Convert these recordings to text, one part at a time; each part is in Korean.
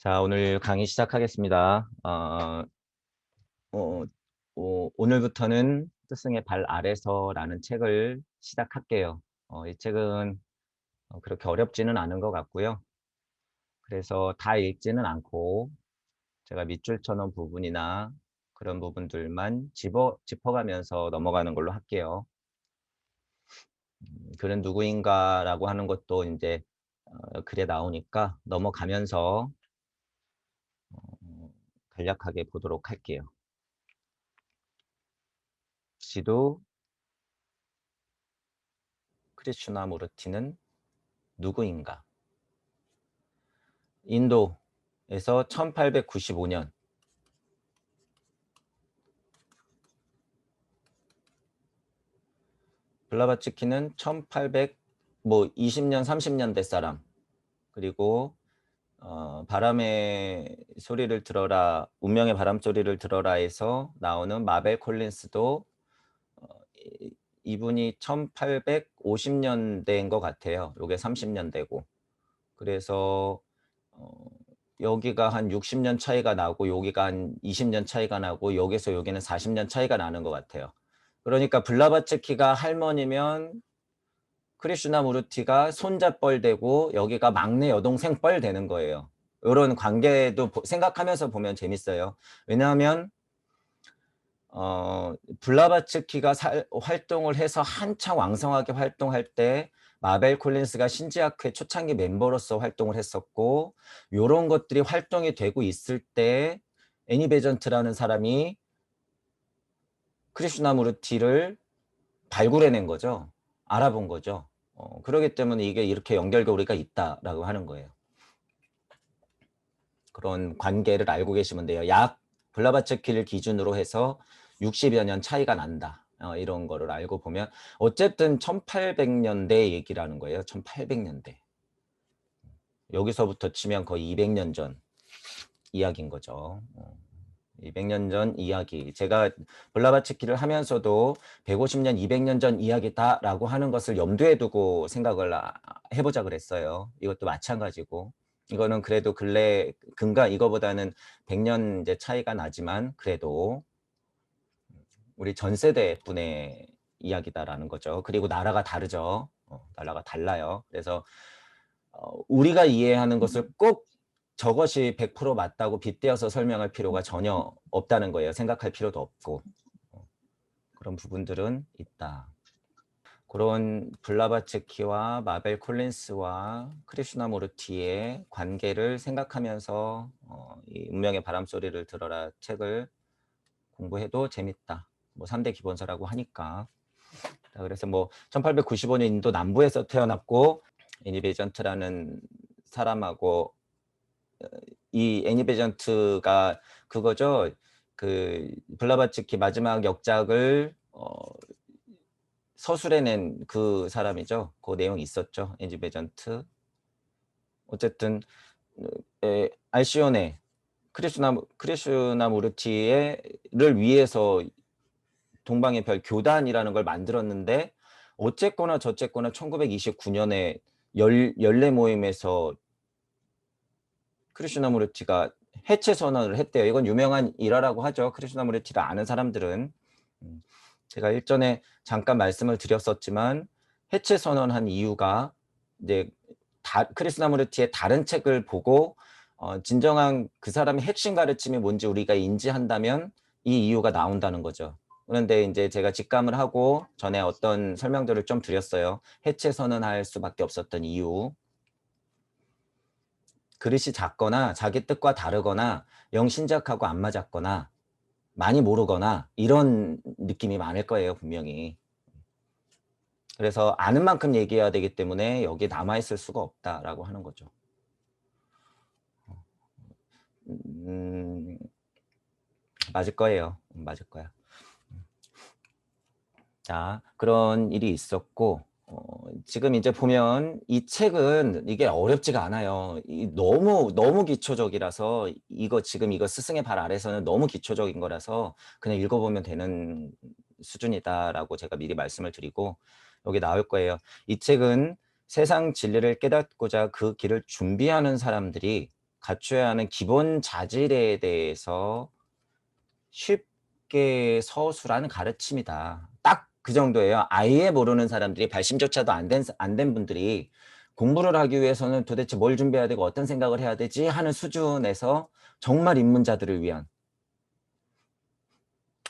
자, 오늘 강의 시작하겠습니다. 어, 오늘부터는 스승의 발 아래서라는 책을 시작할게요. 이 책은 그렇게 어렵지는 않은 것 같고요. 그래서 다 읽지는 않고 제가 밑줄 쳐놓은 부분이나 그런 부분들만 짚어가면서 넘어가는 걸로 할게요. 그는 누구인가라고 하는 것도 이제 글에 나오니까 넘어가면서 간략하게 보도록 할게요. 시도 크리슈나무르티는 누구인가? 인도에서 1895년 블라바츠키는 20년 30년대 사람, 그리고 바람의 소리를 들어라, 운명의 바람 소리를 들어라에서 나오는 마벨 콜린스도 어, 이분이 1850년대인 것 같아요. 요게 30년대고. 그래서 여기가 한 60년 차이가 나고 여기가 한 20년 차이가 나고 여기서 여기는 40년 차이가 나는 것 같아요. 그러니까 블라바츠키가 할머니면 크리슈나무르티가 손자뻘 되고 여기가 막내 여동생 뻘 되는 거예요. 이런 관계도 생각하면서 보면 재밌어요. 왜냐하면 블라바츠키가 활동을 해서 한창 왕성하게 활동할 때 마벨 콜린스가 신지학회 초창기 멤버로서 활동을 했었고, 요런 것들이 활동이 되고 있을 때 애니 베전트라는 사람이 크리슈나무르티를 발굴해낸 거죠. 알아본 거죠. 그렇기 때문에 이게 이렇게 연결고리가 있다라고 하는 거예요. 그런 관계를 알고 계시면 돼요. 약 블라바츠키를 기준으로 해서 60여 년 차이가 난다. 이런 거를 알고 보면 어쨌든 1800년대 얘기라는 거예요. 1800년대. 여기서부터 치면 거의 200년 전 이야기인 거죠. 200년 전 이야기. 제가 블라바츠키를 하면서도 150년, 200년 전 이야기다라고 하는 것을 염두에 두고 생각을 해보자 그랬어요. 이것도 마찬가지고. 이거는 그래도 이거보다는 100년 이제 차이가 나지만 그래도 우리 전 세대 분의 이야기다라는 거죠. 그리고 나라가 다르죠. 나라가 달라요. 그래서 우리가 이해하는 것을 꼭 저것이 100% 맞다고 빗대어서 설명할 필요가 전혀 없다는 거예요. 생각할 필요도 없고. 그런 부분들은 있다. 그런 블라바츠키와 마벨 콜린스와 크리슈나무르티의 관계를 생각하면서 이 운명의 바람소리를 들어라 책을 공부해도 재밌다. 3대 기본서라고 하니까. 자, 그래서 1895년 인도 남부에서 태어났고 애니 베전트라는 사람하고 이 애니 베전트가 그거죠. 그 블라바츠키 마지막 역작을 서술해낸 그 사람이죠. 그 내용이 있었죠. 애니 베전트. 어쨌든 알시오네 크리슈나무르티를 위해서 동방의 별 교단이라는 걸 만들었는데 어쨌거나 저쨌거나 1929년에 연례 모임에서 크리슈나무르티가 해체 선언을 했대요. 이건 유명한 일화라고 하죠. 크리슈나무르티를 아는 사람들은. 제가 일전에 잠깐 말씀을 드렸었지만 해체 선언한 이유가 이제 크리슈나무르티의 다른 책을 보고 진정한 그 사람의 핵심 가르침이 뭔지 우리가 인지한다면 이 이유가 나온다는 거죠. 그런데 이제 제가 직감을 하고 전에 어떤 설명들을 좀 드렸어요. 해체 선언할 수밖에 없었던 이유. 그릇이 작거나 자기 뜻과 다르거나 영신작하고 안 맞았거나 많이 모르거나 이런 느낌이 많을 거예요, 분명히. 그래서 아는 만큼 얘기해야 되기 때문에 여기에 남아있을 수가 없다라고 하는 거죠. 맞을 거예요. 맞을 거야. 자, 그런 일이 있었고 지금 이제 보면 이 책은 이게 어렵지가 않아요. 너무 기초적이라서 이거 스승의 발 아래서는 너무 기초적인 거라서 그냥 읽어보면 되는 수준이다라고 제가 미리 말씀을 드리고 여기 나올 거예요. 이 책은 세상 진리를 깨닫고자 그 길을 준비하는 사람들이 갖춰야 하는 기본 자질에 대해서 쉽게 서술하는 가르침이다. 딱 그 정도예요. 아예 모르는 사람들이 발심조차도 안 된 분들이 공부를 하기 위해서는 도대체 뭘 준비해야 되고 어떤 생각을 해야 되지 하는 수준에서 정말 입문자들을 위한,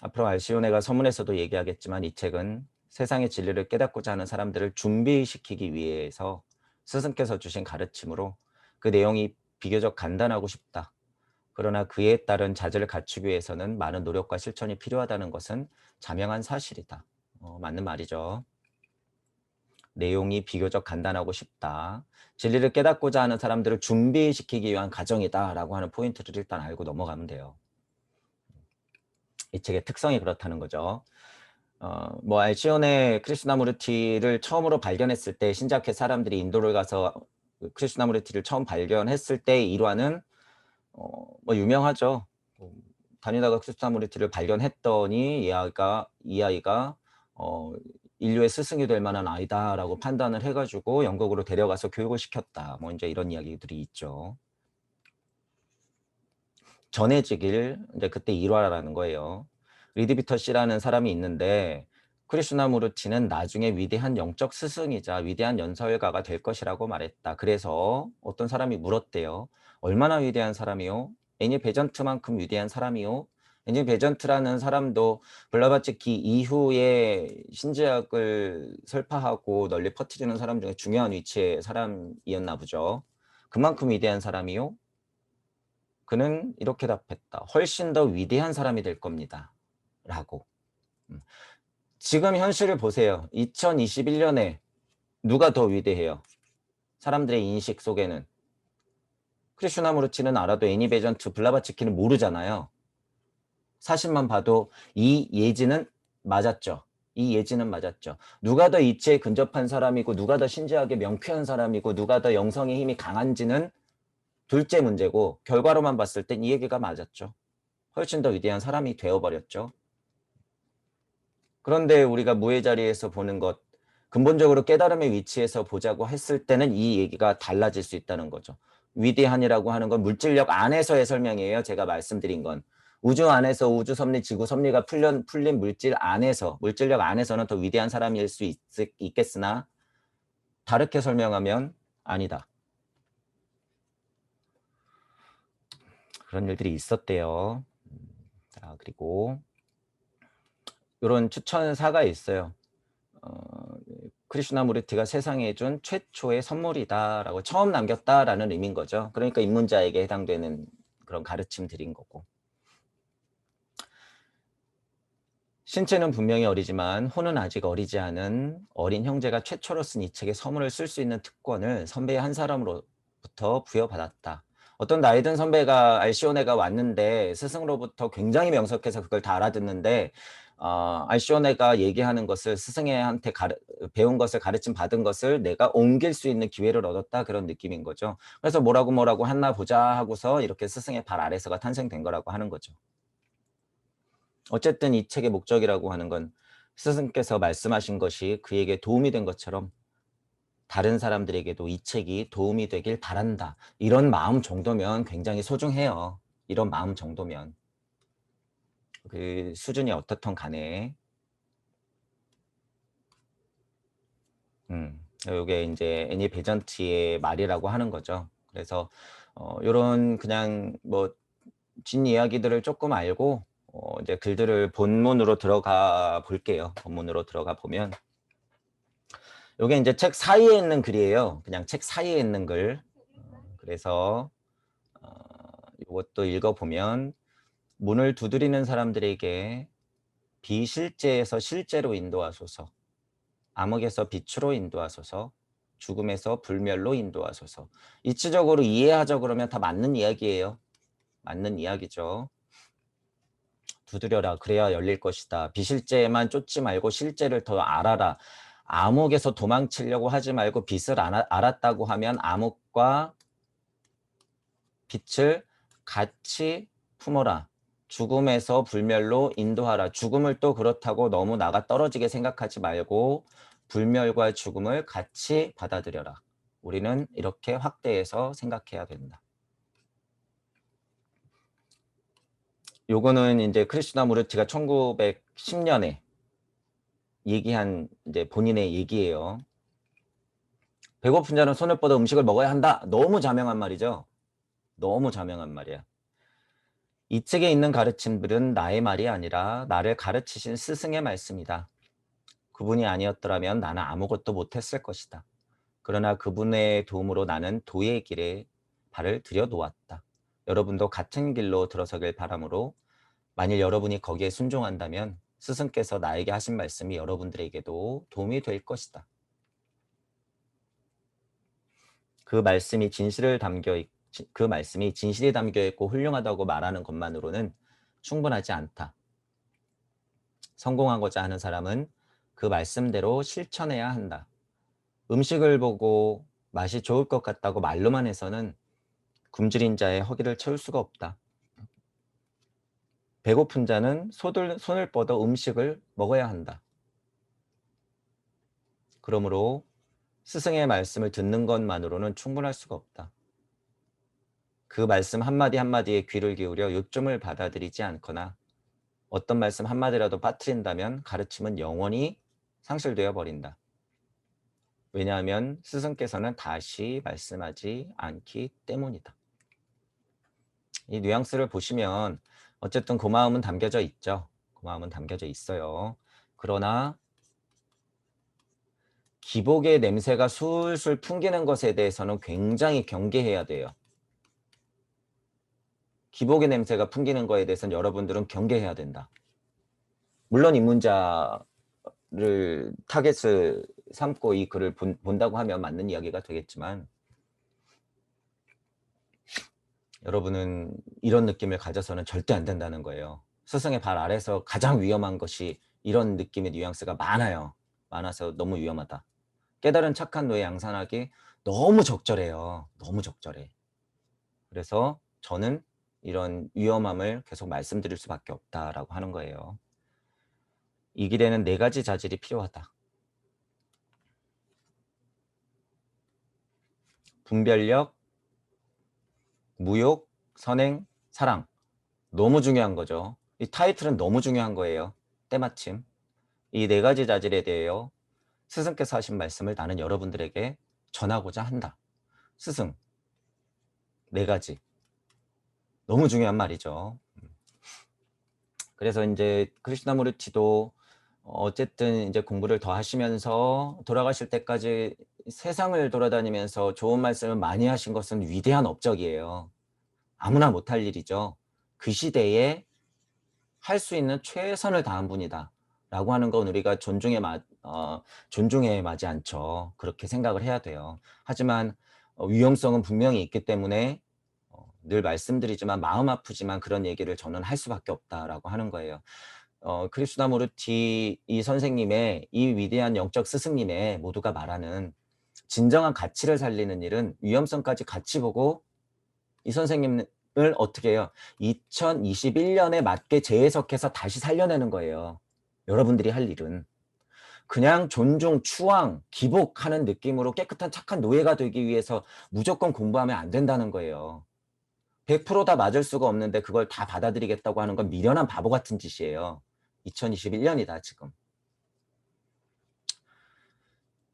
앞으로 알시오네가 서문에서도 얘기하겠지만 이 책은 세상의 진리를 깨닫고자 하는 사람들을 준비시키기 위해서 스승께서 주신 가르침으로 그 내용이 비교적 간단하고 쉽다. 그러나 그에 따른 자질을 갖추기 위해서는 많은 노력과 실천이 필요하다는 것은 자명한 사실이다. 맞는 말이죠. 내용이 비교적 간단하고 쉽다. 진리를 깨닫고자 하는 사람들을 준비시키기 위한 과정이다라고 하는 포인트를 일단 알고 넘어가면 돼요. 이 책의 특성이 그렇다는 거죠. 뭐 알시온의 크리슈나무르티를 처음으로 발견했을 때 신자켓 사람들이 인도를 가서 크리슈나무르티를 처음 발견했을 때의 일화는 뭐 유명하죠. 다니다가 크리슈나무르티를 발견했더니 이 아이가 인류의 스승이 될 만한 아이다라고 판단을 해가지고 영국으로 데려가서 교육을 시켰다. 뭐 이제 이런 이야기들이 있죠. 전해지길 이제 그때 일화라는 거예요. 리드비터 씨라는 사람이 있는데 크리슈나무르티는 나중에 위대한 영적 스승이자 위대한 연설가가 될 것이라고 말했다. 그래서 어떤 사람이 물었대요. 얼마나 위대한 사람이요? 애니 베전트만큼 위대한 사람이요? 애니 베전트라는 사람도 블라바츠키 이후에 신지학을 설파하고 널리 퍼뜨리는 사람 중에 중요한 위치의 사람이었나 보죠. 그만큼 위대한 사람이요? 그는 이렇게 답했다. 훨씬 더 위대한 사람이 될 겁니다. 라고. 지금 현실을 보세요. 2021년에 누가 더 위대해요? 사람들의 인식 속에는. 크리슈나무르치는 알아도 애니 베전트 블라바츠키는 모르잖아요. 사실만 봐도 이 예지는 맞았죠. 이 예지는 맞았죠. 누가 더 이치에 근접한 사람이고 누가 더 신지하게 명쾌한 사람이고 누가 더 영성의 힘이 강한지는 둘째 문제고 결과로만 봤을 땐 이 얘기가 맞았죠. 훨씬 더 위대한 사람이 되어버렸죠. 그런데 우리가 무의 자리에서 보는 것, 근본적으로 깨달음의 위치에서 보자고 했을 때는 이 얘기가 달라질 수 있다는 거죠. 위대한이라고 하는 건 물질력 안에서의 설명이에요. 제가 말씀드린 건. 우주 안에서 우주 섭리, 지구 섭리가 풀린 물질 안에서, 물질력 안에서는 더 위대한 사람일 수 있겠으나 다르게 설명하면 아니다. 그런 일들이 있었대요. 자, 그리고 이런 추천사가 있어요. 크리슈나무르티가 세상에 준 최초의 선물이다라고 처음 남겼다라는 의미인 거죠. 그러니까 입문자에게 해당되는 그런 가르침 드린 거고. 신체는 분명히 어리지만 혼은 아직 어리지 않은 어린 형제가 최초로 쓴 이 책에 선물을 쓸 수 있는 특권을 선배의 한 사람으로부터 부여받았다. 어떤 나이 든 선배가 알시오네가 왔는데 스승으로부터 굉장히 명석해서 그걸 다 알아듣는데 알시오네가 얘기하는 것을 스승한테 배운 것을 가르침 받은 것을 내가 옮길 수 있는 기회를 얻었다, 그런 느낌인 거죠. 그래서 뭐라고 했나 보자 하고서 이렇게 스승의 발 아래서가 탄생된 거라고 하는 거죠. 어쨌든 이 책의 목적이라고 하는 건 스승께서 말씀하신 것이 그에게 도움이 된 것처럼 다른 사람들에게도 이 책이 도움이 되길 바란다. 이런 마음 정도면 굉장히 소중해요. 이런 마음 정도면. 그 수준이 어떻든 간에. 요게 이제 애니 베전트의 말이라고 하는 거죠. 그래서 요런 그냥 뭐 진 이야기들을 조금 알고 이제 글들을 본문으로 들어가 볼게요. 본문으로 들어가 보면 요게 이제 책 사이에 있는 글이에요. 그냥 책 사이에 있는 글. 그래서 요것도 읽어보면 문을 두드리는 사람들에게 비실제에서 실제로 인도하소서. 암흑에서 빛으로 인도하소서. 죽음에서 불멸로 인도하소서. 이치적으로 이해하자 그러면 다 맞는 이야기예요. 맞는 이야기죠. 두드려라 그래야 열릴 것이다. 비실제에만 쫓지 말고 실제를 더 알아라. 암흑에서 도망치려고 하지 말고 빛을 알았다고 하면 암흑과 빛을 같이 품어라. 죽음에서 불멸로 인도하라. 죽음을 또 그렇다고 너무 나가 떨어지게 생각하지 말고 불멸과 죽음을 같이 받아들여라. 우리는 이렇게 확대해서 생각해야 된다. 요거는 이제 크리슈나무르티가 1910년에 얘기한 이제 본인의 얘기예요. 배고픈 자는 손을 뻗어 음식을 먹어야 한다. 너무 자명한 말이죠. 너무 자명한 말이야. 이 책에 있는 가르침들은 나의 말이 아니라 나를 가르치신 스승의 말씀이다. 그분이 아니었더라면 나는 아무것도 못했을 것이다. 그러나 그분의 도움으로 나는 도의 길에 발을 들여놓았다. 여러분도 같은 길로 들어서길 바라므로 만일 여러분이 거기에 순종한다면 스승께서 나에게 하신 말씀이 여러분들에게도 도움이 될 것이다. 그 말씀이 진실이 담겨 있고 훌륭하다고 말하는 것만으로는 충분하지 않다. 성공하고자 하는 사람은 그 말씀대로 실천해야 한다. 음식을 보고 맛이 좋을 것 같다고 말로만 해서는 굶주린 자의 허기를 채울 수가 없다. 배고픈 자는 손을 뻗어 음식을 먹어야 한다. 그러므로 스승의 말씀을 듣는 것만으로는 충분할 수가 없다. 그 말씀 한마디 한마디에 귀를 기울여 요점을 받아들이지 않거나 어떤 말씀 한마디라도 빠뜨린다면 가르침은 영원히 상실되어 버린다. 왜냐하면 스승께서는 다시 말씀하지 않기 때문이다. 이 뉘앙스를 보시면 어쨌든 고마움은 담겨져 있죠. 고마움은 담겨져 있어요. 그러나 기복의 냄새가 술술 풍기는 것에 대해서는 굉장히 경계해야 돼요. 기복의 냄새가 풍기는 거에 대해서는 여러분들은 경계해야 된다. 물론 입문자를 타겟을 삼고 이 글을 본다고 하면 맞는 이야기가 되겠지만 여러분은 이런 느낌을 가져서는 절대 안 된다는 거예요. 스승의 발 아래서 가장 위험한 것이 이런 느낌의 뉘앙스가 많아요. 많아서 너무 위험하다. 깨달은 착한 노예 양산하기 너무 적절해요. 너무 적절해. 그래서 저는 이런 위험함을 계속 말씀드릴 수밖에 없다라고 하는 거예요. 이 길에는 4가지 자질이 필요하다. 분별력, 무욕, 선행, 사랑. 너무 중요한 거죠. 이 타이틀은 너무 중요한 거예요. 때마침. 이 4가지 자질에 대하여 스승께서 하신 말씀을 나는 여러분들에게 전하고자 한다. 스승, 4가지. 너무 중요한 말이죠. 그래서 이제 크리슈나무르티도 어쨌든 이제 공부를 더 하시면서 돌아가실 때까지 세상을 돌아다니면서 좋은 말씀을 많이 하신 것은 위대한 업적이에요. 아무나 못할 일이죠. 그 시대에 할 수 있는 최선을 다한 분이다. 라고 하는 건 우리가 존중에 마지 않죠. 그렇게 생각을 해야 돼요. 하지만 위험성은 분명히 있기 때문에 늘 말씀드리지만 마음 아프지만 그런 얘기를 저는 할 수밖에 없다라고 하는 거예요. 크리슈나무르티 이 선생님의 이 위대한 영적 스승님의 모두가 말하는 진정한 가치를 살리는 일은 위험성까지 같이 보고 이 선생님을 어떻게 해요? 2021년에 맞게 재해석해서 다시 살려내는 거예요. 여러분들이 할 일은. 그냥 존중, 추앙, 기복하는 느낌으로 깨끗한 착한 노예가 되기 위해서 무조건 공부하면 안 된다는 거예요. 100%다 맞을 수가 없는데 그걸 다 받아들이겠다고 하는 건 미련한 바보 같은 짓이에요. 2021년이다 지금.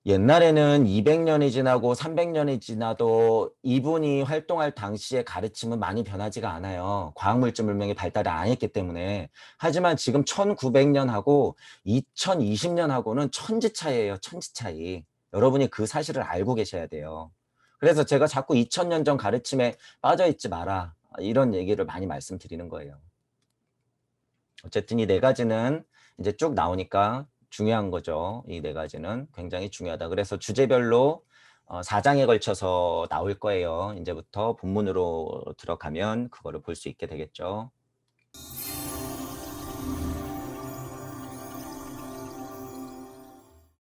옛날에는 200년이 지나고 300년이 지나도 이분이 활동할 당시의 가르침은 많이 변하지가 않아요. 과학물질 문명이 발달을 안 했기 때문에. 하지만 지금 1900년하고 2020년하고는 천지 차이예요. 천지 차이. 여러분이 그 사실을 알고 계셔야 돼요. 그래서 제가 자꾸 2000년 전 가르침에 빠져있지 마라. 이런 얘기를 많이 말씀드리는 거예요. 어쨌든 이 4가지는 이제 쭉 나오니까 중요한 거죠. 이 4가지는 굉장히 중요하다. 그래서 주제별로 4장에 걸쳐서 나올 거예요. 이제부터 본문으로 들어가면 그거를 볼 수 있게 되겠죠.